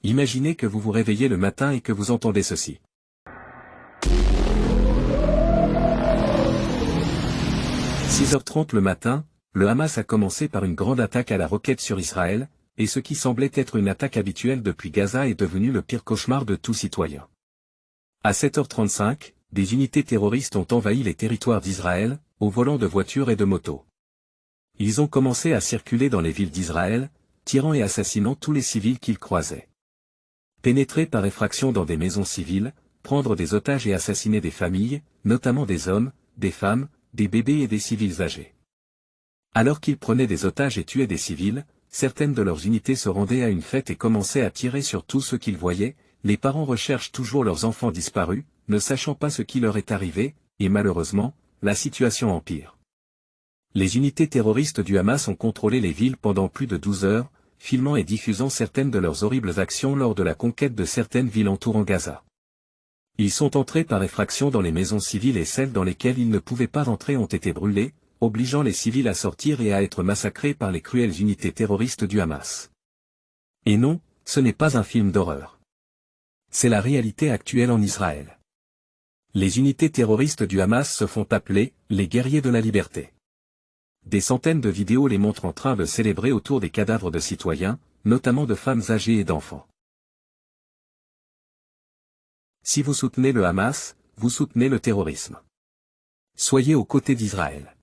Imaginez que vous vous réveillez le matin et que vous entendez ceci. 6h30 le matin, le Hamas a commencé par une grande attaque à la roquette sur Israël, et ce qui semblait être une attaque habituelle depuis Gaza est devenu le pire cauchemar de tout citoyen. À 7h35, des unités terroristes ont envahi les territoires d'Israël, au volant de voitures et de motos. Ils ont commencé à circuler dans les villes d'Israël, tirant et assassinant tous les civils qu'ils croisaient. Pénétrer par effraction dans des maisons civiles, prendre des otages et assassiner des familles, notamment des hommes, des femmes, des bébés et des civils âgés. Alors qu'ils prenaient des otages et tuaient des civils, certaines de leurs unités se rendaient à une fête et commençaient à tirer sur tout ce qu'ils voyaient. Les parents recherchent toujours leurs enfants disparus, ne sachant pas ce qui leur est arrivé, et malheureusement, la situation empire. Les unités terroristes du Hamas ont contrôlé les villes pendant plus de 12 heures, filmant et diffusant certaines de leurs horribles actions lors de la conquête de certaines villes entourant Gaza. Ils sont entrés par effraction dans les maisons civiles et celles dans lesquelles ils ne pouvaient pas rentrer ont été brûlées, obligeant les civils à sortir et à être massacrés par les cruelles unités terroristes du Hamas. Et non, ce n'est pas un film d'horreur. C'est la réalité actuelle en Israël. Les unités terroristes du Hamas se font appeler « les guerriers de la liberté ». Des centaines de vidéos les montrent en train de célébrer autour des cadavres de citoyens, notamment de femmes âgées et d'enfants. Si vous soutenez le Hamas, vous soutenez le terrorisme. Soyez aux côtés d'Israël.